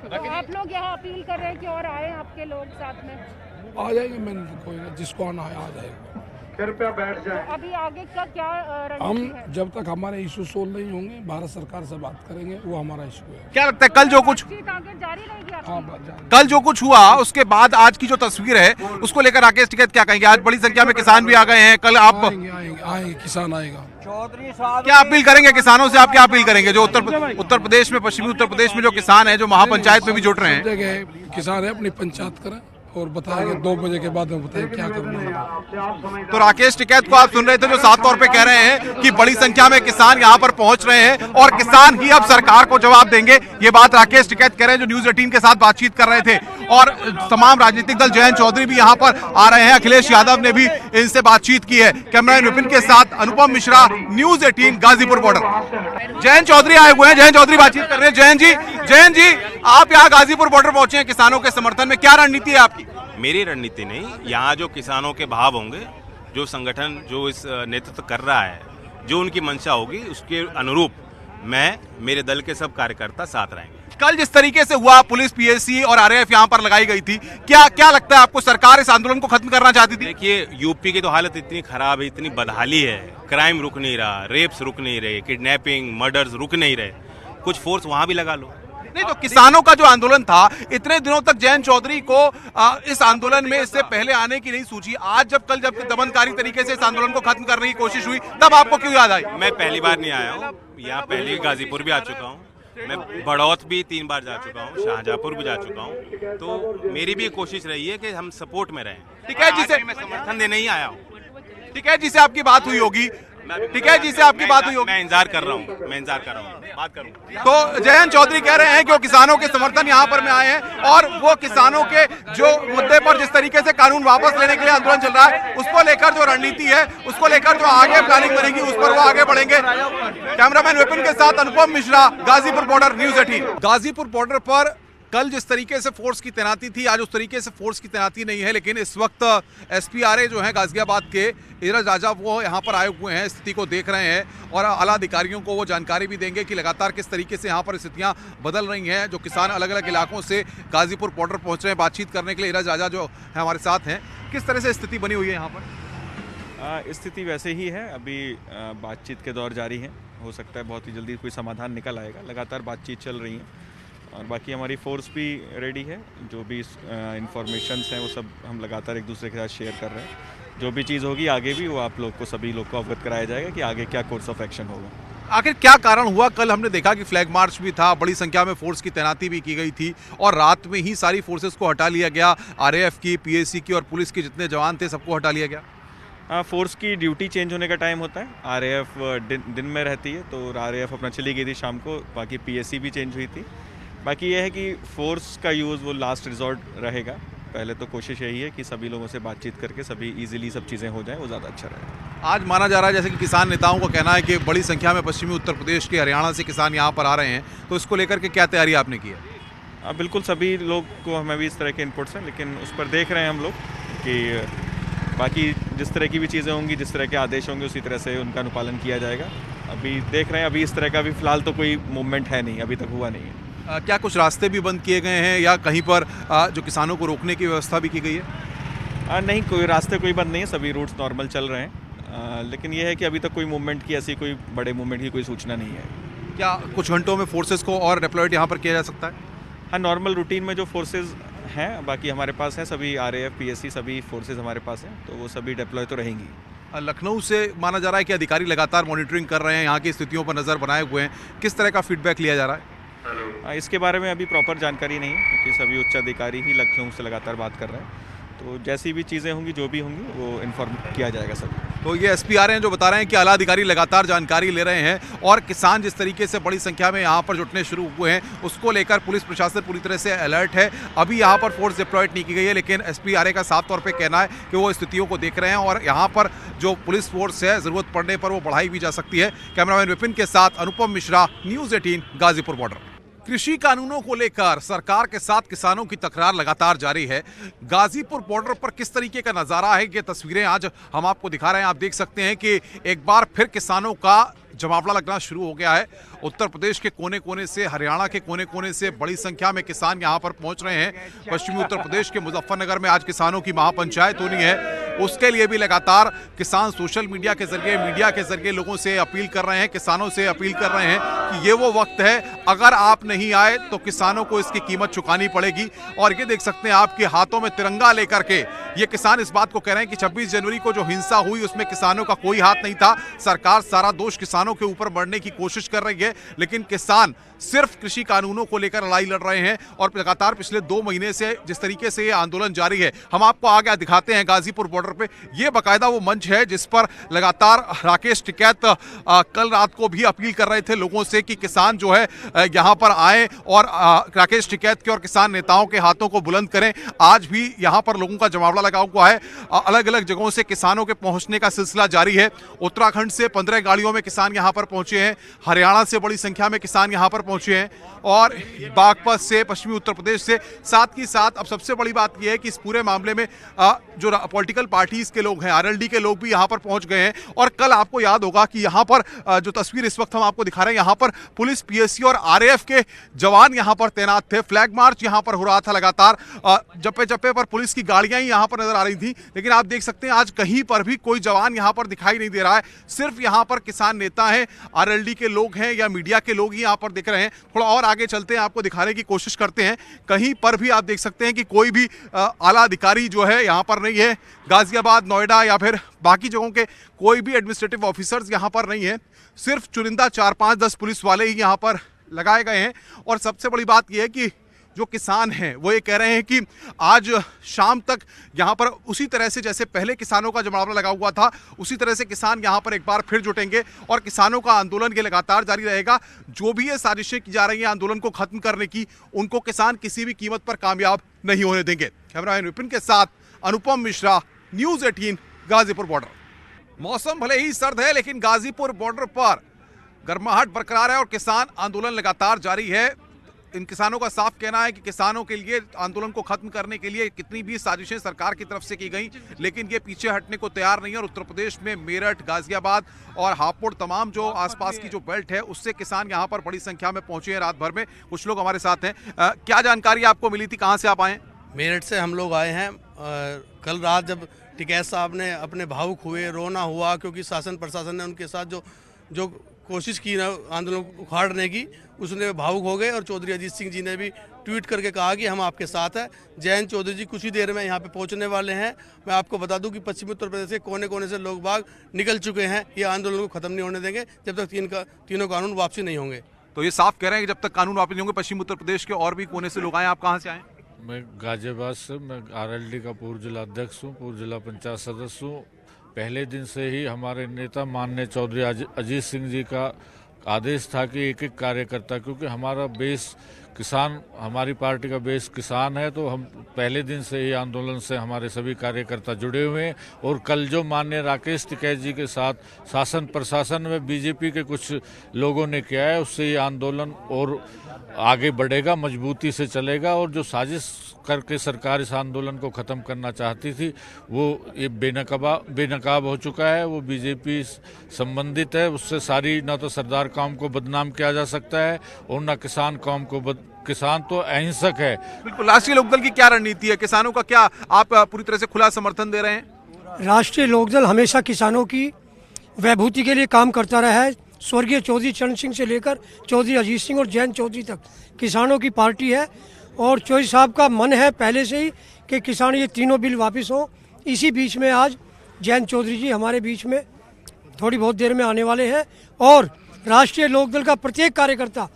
तो आप लोग यहाँ अपील कर रहे हैं कि और आए आपके लोग साथ में? आ जाएंगे, मैंने कोई जिसको आना है आ जाएगा। कृपया बैठ जाए। अभी आगे का क्या हम जब तक हमारे इशू सोल्व नहीं होंगे, भारत सरकार से बात करेंगे, वो हमारा इशू है। क्या लगता है कल जो कुछ जारी रहेगी? कल जो कुछ हुआ उसके बाद आज की जो तस्वीर है उसको लेकर राकेश टिकैत क्या कहेंगे? आज बड़ी संख्या में किसान भी आ गए हैं, कल आप आएंगे, किसान आएगा। क्या अपील करेंगे किसानों से? आप क्या अपील करेंगे जो उत्तर प्रदेश में, पश्चिमी उत्तर प्रदेश में जो किसान है, जो महापंचायत में भी जुट रहे हैं? किसान है, अपनी पंचायत करें और बताएंगे 2 बजे के बाद में बताएंगे क्या करना है। तो राकेश टिकैत को आप सुन रहे थे जो साफ तौर पे कह रहे हैं कि बड़ी संख्या में किसान यहाँ पर पहुंच रहे हैं और किसान ही अब सरकार को जवाब देंगे। ये बात राकेश टिकैत कह रहे हैं जो न्यूज 18 के साथ बातचीत कर रहे थे। और तमाम राजनीतिक दल, जयंत चौधरी भी यहाँ पर आ रहे हैं, अखिलेश यादव ने भी इनसे बातचीत की है। कैमरामैन विपिन के साथ अनुपम मिश्रा, न्यूज 18, गाजीपुर बॉर्डर। जयंत चौधरी आए हुए हैं, जयंत चौधरी बातचीत कर रहे हैं। जयंत जी, आप यहाँ गाजीपुर बॉर्डर पहुंचे हैं किसानों के समर्थन में, क्या रणनीति है आपकी? मेरी रणनीति नहीं, यहाँ जो किसानों के भाव होंगे, जो संगठन जो इस नेतृत्व कर रहा है, जो उनकी मंशा होगी उसके अनुरूप मैं, मेरे दल के सब कार्यकर्ता साथ रहेंगे। कल जिस तरीके से हुआ, पुलिस, पीएससी और आरएएफ यहाँ पर लगाई गई थी, क्या लगता है आपको, सरकार इस आंदोलन को खत्म करना चाहती थी? देखिए, यूपी की तो हालत इतनी खराब है, इतनी बदहाली है, क्राइम रुक नहीं रहा, रेप्स रुक नहीं रहे, किडनैपिंग, मर्डर्स रुक नहीं रहे, कुछ फोर्स वहां भी लगा लो। नहीं तो किसानों का जो आंदोलन था, इतने दिनों तक जयंत चौधरी को इस आंदोलन में इससे पहले आने की नहीं सूझी, आज जब दमनकारी तरीके से इस आंदोलन को खत्म करने की कोशिश हुई, तब आपको क्यों याद आई? मैं पहली बार नहीं आया हूँ यहाँ, पहले गाजीपुर भी आ चुका हूँ, मैं बड़ौत भी 3 बार जा चुका हूँ, शाहजहाँपुर भी जा चुका हूँ, तो मेरी भी कोशिश रही है कि हम सपोर्ट में रहें। ठीक है, जिसे मैं समर्थन देने नहीं आया हूँ। ठीक है, जिसे आपकी बात हुई होगी, टिकैत जी से आपकी बात हुई होगी? मैं इंतजार कर रहा हूँ, बात करूँ। तो जयंत चौधरी कह रहे हैं कि वो किसानों के समर्थन यहाँ पर में आए हैं और वो किसानों के जो मुद्दे पर जिस तरीके से कानून वापस लेने के लिए आंदोलन चल रहा है उसको लेकर जो रणनीति है, उसको लेकर जो आगे प्लानिंग बनेगी उस पर वो आगे बढ़ेंगे। कैमरामैन विपिन के साथ Anupam Mishra, Ghazipur border, news 18। Ghazipur border पर कल जिस तरीके से फोर्स की तैनाती थी, आज उस तरीके से फोर्स की तैनाती नहीं है, लेकिन इस वक्त SPRA जो है गाजियाबाद के धीरज राजा वो यहाँ पर आए हुए हैं, स्थिति को देख रहे हैं और आला अधिकारियों को वो जानकारी भी देंगे कि लगातार किस तरीके से यहाँ पर स्थितियाँ बदल रही हैं। जो किसान अलग अलग इलाकों से गाजीपुर बॉर्डर पहुँच रहे हैं बातचीत करने के लिए, धीरज राजा जो है हमारे साथ हैं, किस तरह से स्थिति बनी हुई है यहाँ पर? स्थिति वैसे ही है, अभी बातचीत के दौर जारी है, हो सकता है बहुत ही जल्दी कोई समाधान निकल आएगा। लगातार बातचीत चल रही है और बाकी हमारी फोर्स भी रेडी है, जो भी इंफॉर्मेशंस हैं वो सब हम लगातार एक दूसरे के साथ शेयर कर रहे हैं। जो भी चीज़ होगी आगे भी वो आप लोग को, सभी लोग को अवगत कराया जाएगा कि आगे क्या कोर्स ऑफ एक्शन होगा। आखिर क्या कारण हुआ? कल हमने देखा कि फ्लैग मार्च भी था, बड़ी संख्या में फोर्स की तैनाती भी की गई थी और रात में ही सारी फोर्सेस को हटा लिया गया। RAF की, PAC की और पुलिस के जितने जवान थे सबको हटा लिया गया। हाँ, फोर्स की ड्यूटी चेंज होने का टाइम होता है। RAF दिन में रहती है तो RAF अपना चली गई थी शाम को, बाकी PAC भी चेंज हुई थी। बाकी यह है कि फोर्स का यूज़ वो लास्ट रिजॉर्ट रहेगा। पहले तो कोशिश यही है कि सभी लोगों से बातचीत करके सभी इजीली सब चीज़ें हो जाएं, वो ज़्यादा अच्छा रहेगा। आज माना जा रहा है जैसे कि किसान नेताओं का कहना है कि बड़ी संख्या में पश्चिमी उत्तर प्रदेश के, हरियाणा से किसान यहाँ पर आ रहे हैं, तो इसको लेकर के क्या तैयारी आपने की है? बिल्कुल, सभी लोग को हमें भी इस तरह के इनपुट्स हैं, लेकिन उस पर देख रहे हैं हम लोग कि बाकी जिस तरह की भी चीज़ें होंगी, जिस तरह के आदेश होंगे उसी तरह से उनका अनुपालन किया जाएगा। अभी देख रहे हैं, अभी इस तरह का भी फिलहाल तो कोई मूवमेंट है नहीं, अभी तक हुआ नहीं है। क्या कुछ रास्ते भी बंद किए गए हैं या कहीं पर जो किसानों को रोकने की व्यवस्था भी की गई है? नहीं, कोई रास्ते कोई बंद नहीं है, सभी रूट्स नॉर्मल चल रहे हैं। लेकिन यह है कि अभी तक कोई मूवमेंट की, ऐसी कोई बड़े मूवमेंट की कोई सूचना नहीं है। क्या कुछ घंटों में फोर्सेस को और डिप्लॉयड यहाँ पर किया जा सकता है? हाँ, नॉर्मल रूटीन में जो फोर्सेज हैं बाकी हमारे पास हैं, सभी RAF, PAC सभी फोर्सेज हमारे पास हैं, तो वो सभी डिप्लॉय तो रहेंगी। लखनऊ से माना जा रहा है कि अधिकारी लगातार मॉनिटरिंग कर रहे हैं, यहाँ की स्थितियों पर नज़र बनाए हुए हैं, किस तरह का फीडबैक लिया जा रहा है? इसके बारे में अभी प्रॉपर जानकारी नहीं है क्योंकि सभी उच्च अधिकारी ही लखनऊ से लगातार बात कर रहे हैं, तो जैसी भी चीज़ें होंगी, जो भी होंगी, वो इन्फॉर्म किया जाएगा सभी। तो ये SPRA हैं जो बता रहे हैं कि आला अधिकारी लगातार जानकारी ले रहे हैं और किसान जिस तरीके से बड़ी संख्या में यहाँ पर जुटने शुरू हुए हैं उसको लेकर पुलिस प्रशासन पूरी तरह से अलर्ट है। अभी यहाँ पर फोर्स डिप्लॉयड नहीं की गई है, लेकिन SPRA का साफ तौर पे कहना है कि वो स्थितियों को देख रहे हैं और यहाँ पर जो पुलिस फोर्स है ज़रूरत पड़ने पर वो बढ़ाई भी जा सकती है। कैमरामैन विपिन के साथ अनुपम मिश्रा, न्यूज़ 18, गाजीपुर बॉर्डर। कृषि कानूनों को लेकर सरकार के साथ किसानों की तकरार लगातार जारी है। गाजीपुर बॉर्डर पर किस तरीके का नज़ारा है, ये तस्वीरें आज हम आपको दिखा रहे हैं। आप देख सकते हैं कि एक बार फिर किसानों का जमावड़ा लगना शुरू हो गया है। उत्तर प्रदेश के कोने कोने से, हरियाणा के कोने कोने से बड़ी संख्या में किसान यहां पर पहुंच रहे हैं। पश्चिमी उत्तर प्रदेश के मुजफ्फरनगर में आज किसानों की महापंचायत होनी है, उसके लिए भी लगातार किसान सोशल मीडिया के जरिए, मीडिया के जरिए लोगों से अपील कर रहे हैं, किसानों से अपील कर रहे हैं कि ये वो वक्त है, अगर आप नहीं आए तो किसानों को इसकी कीमत चुकानी पड़ेगी। और ये देख सकते हैं आपके हाथों में तिरंगा लेकर के ये किसान इस बात को कह रहे हैं कि 26 जनवरी को जो हिंसा हुई उसमें किसानों का कोई हाथ नहीं था। सरकार सारा दोष किसानों के ऊपर बढ़ने की कोशिश कर रही है, लेकिन किसान सिर्फ कृषि कानूनों को लेकर लड़ाई लड़ रहे हैं और लगातार पिछले 2 महीने से जिस तरीके से ये आंदोलन जारी है, हम आपको आगे दिखाते हैं। गाजीपुर बॉर्डर पे ये बाकायदा वो मंच है जिस पर लगातार राकेश टिकैत कल रात को भी अपील कर रहे थे लोगों से कि किसान जो है यहाँ पर आए और राकेश टिकैत के और किसान नेताओं के हाथों को बुलंद करें। आज भी यहाँ पर लोगों का जमावड़ा लगा हुआ है, अलग अलग जगहों से किसानों के पहुंचने का सिलसिला जारी है। उत्तराखंड से 15 गाड़ियों में किसान यहाँ पर पहुंचे हैं, हरियाणा से बड़ी संख्या में किसान यहाँ पर पहुंचे हैं और बागपत से, पश्चिमी उत्तर प्रदेश से। साथ ही साथ अब सबसे बड़ी बात यह है कि इस पूरे मामले में जो पॉलिटिकल पार्टीज के लोग हैं, RLD के लोग भी यहाँ पर पहुंच गए हैं। और कल आपको याद होगा कि यहाँ पर जो तस्वीर इस वक्त हम आपको दिखा रहे हैं, यहाँ पर पुलिस, PAC और RAF के जवान यहाँ पर तैनात थे। फ्लैग मार्च यहाँ पर हो रहा था लगातार, जप्पे जप्पे पर पुलिस की गाड़ियां ही यहाँ पर नजर आ रही थी, लेकिन आप देख सकते हैं आज कहीं पर भी कोई जवान यहाँ पर दिखाई नहीं दे रहा है। सिर्फ यहाँ पर किसान नेता हैं, RLD के लोग हैं या मीडिया के लोग ही यहाँ पर दिख रहे हैं। थोड़ा और आगे चलते हैं, आपको दिखाने की कोशिश करते हैं। कहीं पर भी आप देख सकते हैं कि कोई भी आला अधिकारी जो है यहाँ पर नहीं है। गाजियाबाद, नोएडा या फिर बाकी जगहों के कोई भी एडमिनिस्ट्रेटिव ऑफिसर्स यहाँ पर नहीं है, सिर्फ चुनिंदा 4-5-10 पुलिस वाले ही यहाँ पर लगाए गए हैं। और सबसे बड़ी बात यह है कि जो किसान हैं वो ये कह रहे हैं कि आज शाम तक यहाँ पर उसी तरह से जैसे पहले किसानों का जमावड़ा लगा हुआ था उसी तरह से किसान यहाँ पर एक बार फिर जुटेंगे और किसानों का आंदोलन ये लगातार जारी रहेगा। जो भी ये साजिशें की जा रही हैं आंदोलन को खत्म करने की, उनको किसान किसी भी कीमत पर कामयाब नहीं होने देंगे। कैमरामैन विपिन के साथ अनुपम मिश्रा, न्यूज़ 18, गाजीपुर बॉर्डर। मौसम भले ही सर्द है लेकिन गाजीपुर बॉर्डर पर गर्माहट बरकरार है और किसान आंदोलन लगातार जारी है। इन किसानों का साफ कहना है कि किसानों के लिए आंदोलन को खत्म करने के लिए कितनी भी साजिशें सरकार की तरफ से की गई लेकिन ये पीछे हटने को तैयार नहीं है। और उत्तर प्रदेश में मेरठ, गाजियाबाद और हापुड़ तमाम जो आसपास की जो बेल्ट है उससे किसान यहाँ पर बड़ी संख्या में पहुंचे हैं रात भर में। कुछ लोग हमारे साथ हैं। क्या जानकारी आपको मिली थी, कहाँ से आप आए? मेरठ से हम लोग आए हैं। कल रात जब टिकैत साहब ने अपने भावुक हुए, रोना हुआ क्योंकि शासन प्रशासन ने उनके साथ जो कोशिश की ना आंदोलन को उखाड़ने की, उसने भावुक हो गए। और चौधरी अजीत सिंह जी ने भी ट्वीट करके कहा कि हम आपके साथ हैं। जयंत चौधरी जी कुछ ही देर में यहाँ पे पहुँचने वाले हैं। मैं आपको बता दूं कि पश्चिमी उत्तर प्रदेश के कोने कोने से लोग बाग निकल चुके हैं। ये आंदोलन को खत्म नहीं होने देंगे जब तक तीनों कानून वापसी नहीं होंगे। तो ये साफ कह रहे हैं कि जब तक कानून वापसी नहीं होंगे। पश्चिम उत्तर प्रदेश के और भी कोने से लोग आए। आप कहाँ से आए? मैं गाजियाबाद से, मैं RLD का पूर्व जिला अध्यक्ष हूँ, पूर्व जिला पंचायत सदस्य हूँ। पहले दिन से ही हमारे नेता माननीय चौधरी अजीत सिंह जी का आदेश था कि एक एक कार्यकर्ता, क्योंकि हमारा बेस किसान, हमारी पार्टी का बेस किसान है, तो हम पहले दिन से ही आंदोलन से हमारे सभी कार्यकर्ता जुड़े हुए हैं। और कल जो माननीय राकेश टिकैत जी के साथ शासन प्रशासन में बीजेपी के कुछ लोगों ने किया है, उससे ये आंदोलन और आगे बढ़ेगा, मजबूती से चलेगा। और जो साजिश करके सरकार इस आंदोलन को खत्म करना चाहती थी वो ये बेनकाब हो चुका है। वो बीजेपी संबंधित है, उससे सारी न तो सरदार कौम को बदनाम किया जा सकता है और न किसान कौम को किसान तो अहिंसक है। बिल्कुल। राष्ट्रीय लोकदल की क्या रणनीति है? किसानों का क्या आप पूरी तरह से खुला समर्थन दे रहे हैं? राष्ट्रीय लोकदल हमेशा किसानों की वैभूति के लिए काम करता रहा है। स्वर्गीय चौधरी चरण सिंह से लेकर चौधरी अजीत सिंह और जयंत चौधरी तक किसानों की पार्टी है। और चौधरी साहब का मन है पहले से ही कि किसान ये तीनों बिल वापस हो। इसी बीच में आज जयंत चौधरी जी हमारे बीच में थोड़ी बहुत देर में आने वाले हैं। और राष्ट्रीय लोकदल का प्रत्येक कार्यकर्ता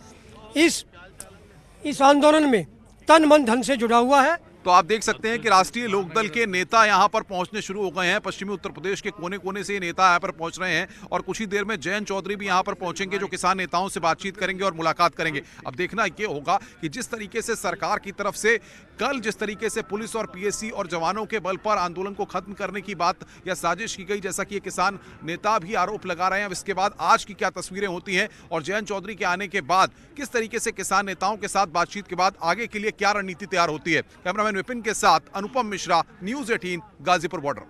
इस आंदोलन में तन मन धन से जुड़ा हुआ है। तो आप देख सकते हैं कि राष्ट्रीय लोकदल के नेता यहां पर पहुंचने शुरू हो गए हैं। पश्चिमी उत्तर प्रदेश के कोने कोने से ये नेता यहां पर पहुंच रहे हैं और कुछ ही देर में जयंत चौधरी भी यहां पर पहुंचेंगे जो किसान नेताओं से बातचीत करेंगे और मुलाकात करेंगे। अब देखना ये होगा कि जिस तरीके से सरकार की तरफ से कल जिस तरीके से पुलिस और PSC और जवानों के बल पर आंदोलन को खत्म करने की बात या साजिश की गई, जैसा कि ये किसान नेता भी आरोप लगा रहे हैं, इसके बाद आज की क्या तस्वीरें होती हैं और जयंत चौधरी के आने के बाद किस तरीके से किसान नेताओं के साथ बातचीत के बाद आगे के लिए क्या रणनीति तैयार होती है। कैमरामैन विपिन के साथ अनुपम मिश्रा, न्यूज़ 18, गाजीपुर बॉर्डर।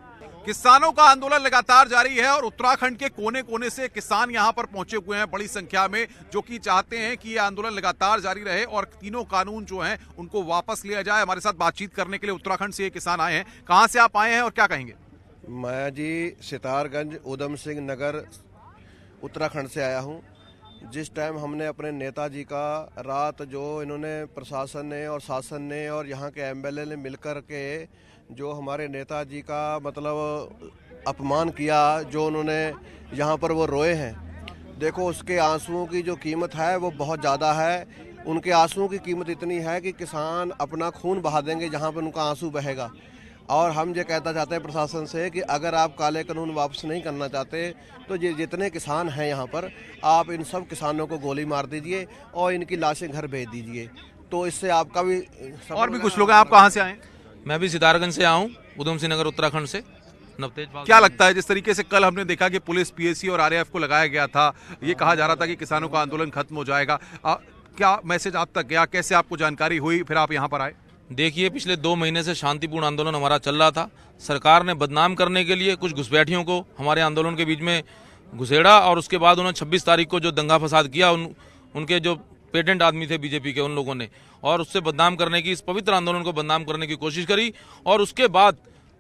किसानों का आंदोलन लगातार जारी है और उत्तराखंड के कोने कोने से किसान यहां पर पहुंचे हुए हैं बड़ी संख्या में, जो कि चाहते हैं कि यह आंदोलन लगातार जारी रहे और तीनों कानून जो हैं उनको वापस लिया जाए। हमारे साथ बातचीत करने के लिए उत्तराखंड से ये किसान आए हैं। कहां से आप आए हैं और क्या कहेंगे? मैं जी सितारगंज, उधम सिंह नगर, उत्तराखंड से आया हूं। जिस टाइम हमने अपने नेताजी का रात जो इन्होंने प्रशासन ने और शासन ने और यहाँ के MLA ने मिलकर के जो हमारे नेताजी का मतलब अपमान किया, जो उन्होंने यहाँ पर वो रोए हैं, देखो उसके आंसुओं की जो कीमत है वो बहुत ज़्यादा है। उनके आंसुओं की कीमत इतनी है कि किसान अपना खून बहा देंगे जहाँ पर उनका आंसू बहेगा। और हम ये कहना चाहते हैं प्रशासन से कि अगर आप काले कानून वापस नहीं करना चाहते तो ये जितने किसान हैं यहाँ पर, आप इन सब किसानों को गोली मार दीजिए और इनकी लाशें घर भेज दीजिए, तो इससे आपका भी। और भी कुछ लोग हैं। आप कहाँ से आए? मैं भी सितारगंज से आया हूँ, उधम सिंह नगर, उत्तराखंड से। क्या लगता है जिस तरीके से कल हमने देखा कि पुलिस, PSC और RAF को लगाया गया था, ये कहा जा रहा था कि किसानों का आंदोलन खत्म हो जाएगा, क्या मैसेज आप तक गया? कैसे आपको जानकारी हुई फिर आप यहाँ पर आए? देखिए, पिछले 2 महीने से शांतिपूर्ण आंदोलन हमारा चल रहा था। सरकार ने बदनाम करने के लिए कुछ घुसपैठियों को हमारे आंदोलन के बीच में घुसेड़ा और उसके बाद उन्होंने 26 तारीख को जो दंगा फसाद किया, उनके जो पेटेंट आदमी थे बीजेपी के, उन लोगों ने, और उससे बदनाम करने की, इस पवित्र आंदोलन को बदनाम करने की कोशिश करी। और उसके बाद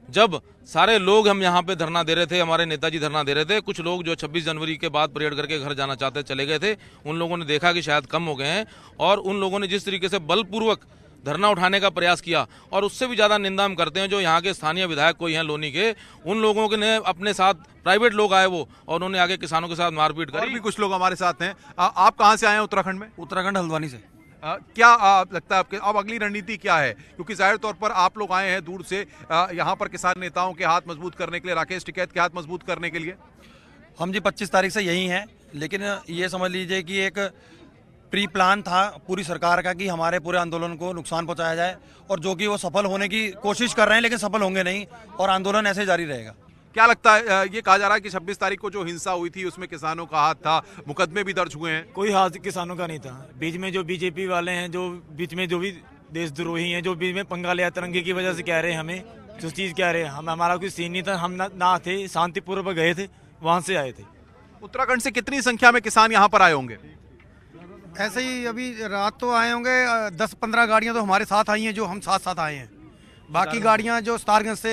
जब सारे लोग हम यहाँ पे धरना दे रहे थे, हमारे नेताजी धरना दे रहे थे, कुछ लोग जो 26 जनवरी के बाद परेड करके घर जाना चाहते चले गए थे, उन लोगों ने देखा कि शायद कम हो गए हैं और उन लोगों ने जिस तरीके से बलपूर्वक धरना उठाने का प्रयास किया, और उससे भी ज्यादा निंदा हम करते हैं जो यहाँ के स्थानीय विधायक कोई हैं लोनी के, उन लोगों के ने अपने साथ प्राइवेट लोग आए वो, और उन्होंने आगे किसानों के साथ मारपीट करी। और भी कुछ लोग हमारे साथ हैं। आप कहाँ से आए हैं उत्तराखंड में? उत्तराखंड हल्द्वानी से। क्या लगता है आपके अब अगली रणनीति क्या है, क्योंकि जाहिर तौर पर आप लोग आए हैं दूर से यहाँ पर किसान नेताओं के हाथ मजबूत करने के लिए, राकेश टिकैत के हाथ मजबूत करने के लिए? हम जी 25 तारीख से यही हैं, लेकिन ये समझ लीजिए कि एक प्री प्लान था पूरी सरकार का कि हमारे पूरे आंदोलन को नुकसान पहुंचाया जाए, और जो कि वो सफल होने की कोशिश कर रहे हैं, लेकिन सफल होंगे नहीं और आंदोलन ऐसे जारी रहेगा। क्या लगता है, ये कहा जा रहा है कि 26 तारीख को जो हिंसा हुई थी उसमें किसानों का हाथ था, मुकदमे भी दर्ज हुए हैं? कोई हाथ किसानों का नहीं था। बीच में जो बीजेपी वाले हैं, जो बीच में जो भी देशद्रोही हैं, जो बीच में पंगा लिया तिरंगे की वजह से कह रहे हैं हमें जो चीज़ कह रहे हैं, हमारा कोई सीन नहीं था, हम ना थे, शांतिपूर्वक गए थे, वहाँ से आए थे। उत्तराखंड से कितनी संख्या में किसान यहाँ पर आए होंगे? ऐसे ही अभी रात तो आए होंगे 10-15 गाड़ियाँ तो हमारे साथ आई हैं, जो हम साथ साथ आए हैं। बाकी गाड़ियाँ जो सितारगंज से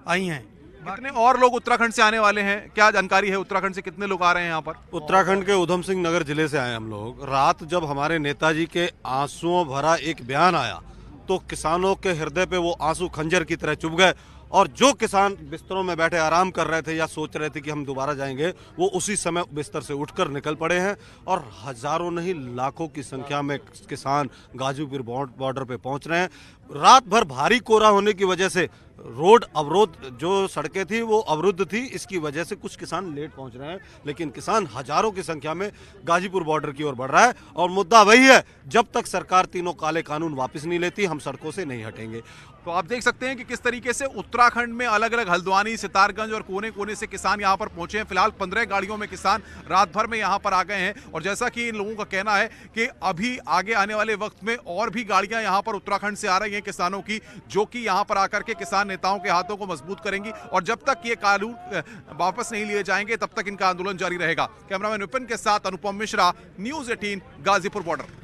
आई हैं। कितने और लोग उत्तराखंड से आने वाले हैं, क्या जानकारी है? उत्तराखंड से कितने लोग आ रहे हैं यहाँ पर? उत्तराखंड के उधम सिंह नगर जिले से आए हम लोग। रात जब हमारे नेताजी के आंसुओं भरा एक बयान आया तो किसानों के हृदय पे वो आंसू खंजर की तरह चुभ गए, और जो किसान बिस्तरों में बैठे आराम कर रहे थे या सोच रहे थे कि हम दोबारा जाएंगे, वो उसी समय बिस्तर से उठकर निकल पड़े हैं, और हजारों नहीं लाखों की संख्या में किसान गाजीपुर बॉर्डर पे पहुंच रहे हैं। रात भर भारी कोहरा होने की वजह से रोड अवरोध, जो सड़कें थी वो अवरुद्ध थी, इसकी वजह से कुछ किसान लेट पहुंच रहे हैं, लेकिन किसान हजारों की संख्या में गाजीपुर बॉर्डर की ओर बढ़ रहा है। और मुद्दा वही है, जब तक सरकार तीनों काले कानून वापस नहीं लेती, हम सड़कों से नहीं हटेंगे। तो आप देख सकते हैं कि किस तरीके से उत्तराखंड में अलग अलग हल्द्वानी, सितारगंज और कोने कोने से किसान यहाँ पर पहुंचे हैं। फिलहाल 15 गाड़ियों में किसान रात भर में यहाँ पर आ गए हैं, और जैसा कि इन लोगों का कहना है कि अभी आगे आने वाले वक्त में और भी गाड़ियां यहाँ पर उत्तराखंड से आ रही हैं किसानों की, जो कि यहाँ पर आकर के किसान नेताओं के हाथों को मजबूत करेंगी, और जब तक ये कानून वापस नहीं लिए जाएंगे तब तक इनका आंदोलन जारी रहेगा। कैमरामैन विपिन के साथ अनुपम मिश्रा, न्यूज़ 18 गाजीपुर बॉर्डर।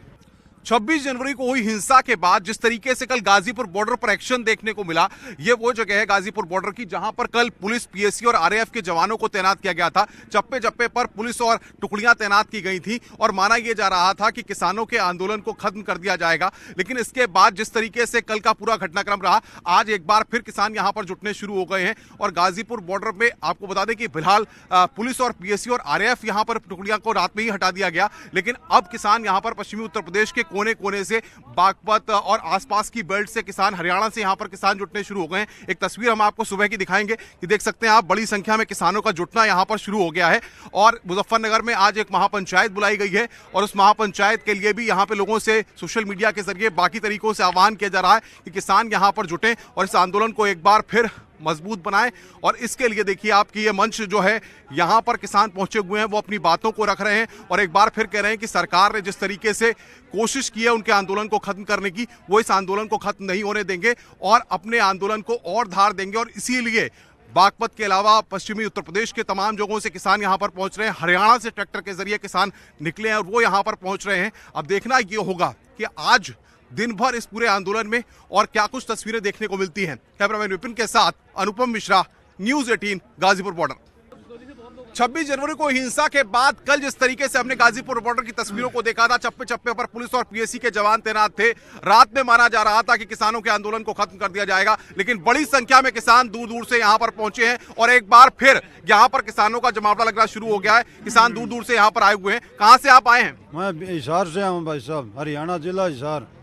26 जनवरी को हुई हिंसा के बाद जिस तरीके से कल गाजीपुर बॉर्डर पर एक्शन देखने को मिला, ये वो जगह है गाजीपुर बॉर्डर की जहां पर कल पुलिस, पीएसी और आरएएफ के जवानों को तैनात किया गया था। चप्पे चप्पे पर पुलिस और टुकड़ियां तैनात की गई थी, और माना यह जा रहा था कि किसानों के आंदोलन को खत्म कर दिया जाएगा। लेकिन इसके बाद जिस तरीके से कल का पूरा घटनाक्रम रहा, आज एक बार फिर किसान यहां पर जुटने शुरू हो गए हैं। और गाजीपुर बॉर्डर में आपको बता दें कि फिलहाल पुलिस और पीएसी और आरएएफ यहां पर टुकड़ियां को रात में ही हटा दिया गया, लेकिन अब किसान यहां पर पश्चिमी उत्तर प्रदेश के कोने कोने से, बागपत और आसपास की बेल्ट से किसान, हरियाणा से यहां पर किसान जुटने शुरू हो गए हैं। एक तस्वीर हम आपको सुबह की दिखाएंगे कि देख सकते हैं आप, बड़ी संख्या में किसानों का जुटना यहां पर शुरू हो गया है। और मुजफ्फरनगर में आज एक महापंचायत बुलाई गई है, और उस महापंचायत के लिए भी यहां पे लोगों से सोशल मीडिया के जरिए, बाकी तरीकों से आह्वान किया जा रहा है कि किसान यहां पर जुटे और इस आंदोलन को एक बार फिर मजबूत बनाए। और इसके लिए देखिए आपकी ये मंच जो है, यहां पर किसान पहुंचे हुए हैं, वो अपनी बातों को रख रहे हैं और एक बार फिर कह रहे हैं कि सरकार ने जिस तरीके से कोशिश की है उनके आंदोलन को खत्म करने की, वो इस आंदोलन को खत्म नहीं होने देंगे और अपने आंदोलन को और धार देंगे। और इसीलिए बागपत के अलावा पश्चिमी उत्तर प्रदेश के तमाम जगहों से किसान यहां पर पहुंच रहे हैं, हरियाणा से ट्रैक्टर के जरिए किसान निकले हैं और वो यहां पर पहुंच रहे हैं। अब देखना ये होगा कि आज दिन भर इस पूरे आंदोलन में और क्या कुछ तस्वीरें देखने को मिलती हैं। कैमरामैन विपिन के साथ अनुपम मिश्रा, न्यूज़ 18 गाजीपुर बॉर्डर। 26 जनवरी को हिंसा के बाद कल जिस तरीके से हमने गाजीपुर बॉर्डर की तस्वीरों को देखा था, चप्पे चप्पे पर पुलिस और पीएसी के जवान तैनात थे। रात में माना जा रहा था कि किसानों के आंदोलन को खत्म कर दिया जाएगा, लेकिन बड़ी संख्या में किसान दूर दूर से यहां पर पहुंचे हैं और एक बार फिर यहां पर किसानों का जमावड़ा लगना शुरू हो गया है। किसान दूर दूर से यहां पर आए हुए हैं। कहां से आप आए हैं? मैं हिसार से हूँ भाई साहब, हरियाणा जिला हिसार।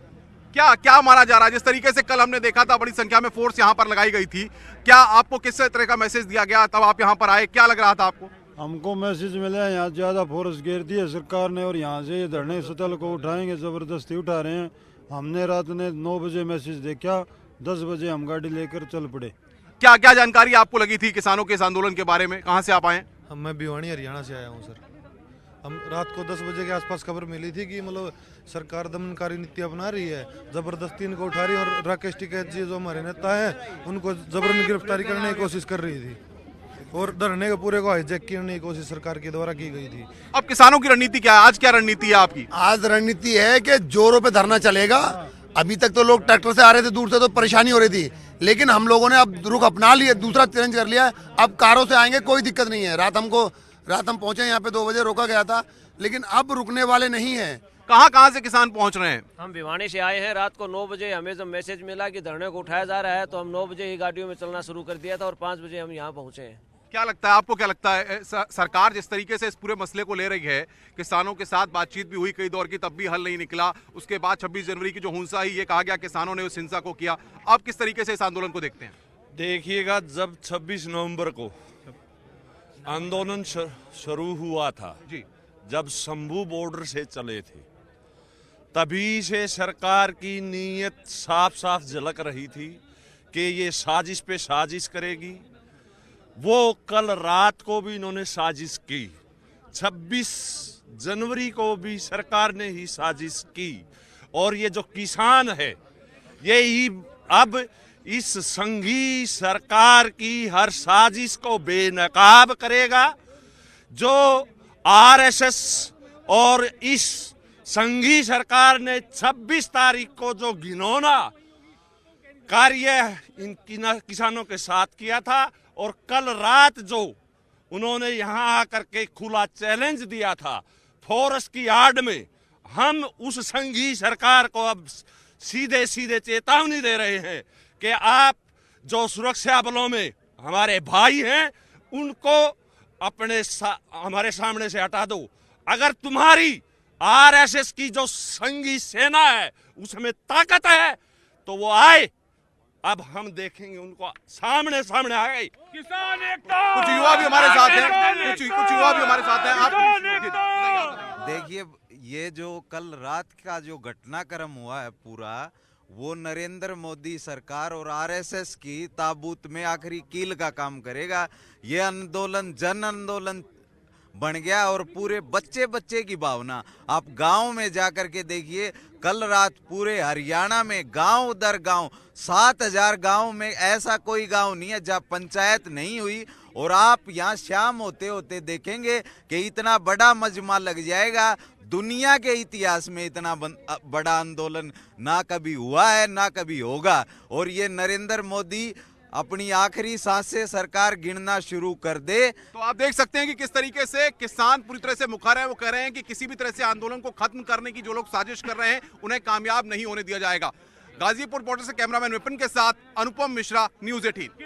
क्या माना जा रहा है? जिस तरीके से कल हमने देखा था बड़ी संख्या में फोर्स यहां पर लगाई गई थी, क्या आपको किस तरह का मैसेज दिया गया तब आप यहां पर आए? क्या लग रहा था आपको? हमको मैसेज मिला है यहाँ ज्यादा फोर्स घेर दी है सरकार ने और यहाँ से ये धरने स्थल को उठाएंगे, जबरदस्ती उठा रहे हैं। हमने रात ने 9 बजे मैसेज देखा, 10 बजे हम गाड़ी लेकर चल पड़े। क्या क्या जानकारी आपको लगी थी किसानों के इस आंदोलन के बारे में? कहाँ से आप आए? मैं भिवानी हरियाणा से आया हूँ सर। हम रात को 10 बजे के आसपास खबर मिली थी कि मतलब सरकार दमनकारी नीति अपना रही है, जबरदस्ती इनको उठा रही है और राकेश टिकैत जी जो हमारे नेता हैं उनको जबरन गिरफ्तारी करने की कोशिश कर रही थी और धरने के पूरे को हाईजैक करने की कोशिश सरकार के द्वारा की गई थी। अब किसानों की रणनीति क्या है? आज क्या रणनीति है आपकी? आज रणनीति है कि जोरों पे धरना चलेगा। अभी तक तो लोग ट्रैक्टर से आ रहे थे दूर से तो परेशानी हो रही थी, लेकिन हम लोगों ने अब रुख अपना लिया, दूसरा चेंज कर लिया। अब कारों से आएंगे, कोई दिक्कत नहीं है। रात हम पहुंचे यहाँ पे 2 बजे रोका गया था, लेकिन अब रुकने वाले नहीं है। कहाँ से किसान पहुंच रहे हैं? हम भिवानी से आए हैं। रात को 9 बजे हमें जब मैसेज मिला कि धरने को उठाया जा रहा है तो हम 9 बजे ही गाड़ियों में चलना शुरू कर दिया था और 5 बजे हम यहाँ पहुँचे हैं। क्या लगता है आपको, क्या लगता है सरकार जिस तरीके से इस पूरे मसले को ले रही है, किसानों के साथ बातचीत भी हुई कई दौर की, तब भी हल नहीं निकला, उसके बाद 26 जनवरी की जो हिंसा हुई, ये कहा गया किसानों ने उस हिंसा को किया, आप किस तरीके से इस आंदोलन को देखते हैं? देखिएगा, जब 26 नवंबर को आंदोलन शुरू हुआ था जी, जब शंभू बॉर्डर से चले थे, तभी से सरकार की नीयत साफ साफ झलक रही थी कि ये साजिश पे साजिश करेगी। वो कल रात को भी इन्होंने साजिश की, 26 जनवरी को भी सरकार ने ही साजिश की, और ये जो किसान है ये ही अब इस संघी सरकार की हर साजिश को बेनकाब करेगा। जो आरएसएस और इस संघी सरकार ने 26 तारीख को जो घिनौना कार्य इन किसानों के साथ किया था, और कल रात जो उन्होंने यहां आकर के खुला चैलेंज दिया था फॉरेस्ट की आड़ में, हम उस संघी सरकार को अब सीधे सीधे चेतावनी दे रहे हैं कि आप जो सुरक्षा बलों में हमारे भाई हैं उनको हमारे सामने से हटा दो। अगर तुम्हारी आरएसएस की जो संघी सेना है उसमें ताकत है तो वो आए, अब हम देखेंगे उनको सामने सामने आ गई। किसान एकता, कुछ युवा भी हमारे साथ हैं, कुछ युवा भी हमारे साथ हैं। आप देखिए, ये जो कल रात का जो घटनाक्रम हुआ है पूरा, वो नरेंद्र मोदी सरकार और आरएसएस की ताबूत में आखिरी कील का काम करेगा। ये आंदोलन जन आंदोलन बन गया और पूरे बच्चे बच्चे की भावना। आप गांव में जाकर के देखिए, कल रात पूरे हरियाणा में गांव दर गांव 7000 गांव में ऐसा कोई गांव नहीं है जहां पंचायत नहीं हुई। और आप यहां शाम होते होते देखेंगे कि इतना बड़ा मजमा लग जाएगा। दुनिया के इतिहास में इतना बड़ा आंदोलन ना कभी हुआ है ना कभी होगा। और ये नरेंद्र मोदी अपनी आखिरी सांस से सरकार गिनना शुरू कर दे तो आप देख सकते हैं कि किस तरीके से किसान पूरी तरह से मुखर है। वो कह रहे हैं कि किसी भी तरह से आंदोलन को खत्म करने की जो लोग साजिश कर रहे हैं उन्हें कामयाब नहीं होने दिया जाएगा। गाजीपुर बॉर्डर से कैमरामैन विपिन के साथ अनुपम मिश्रा, न्यूज़ 18।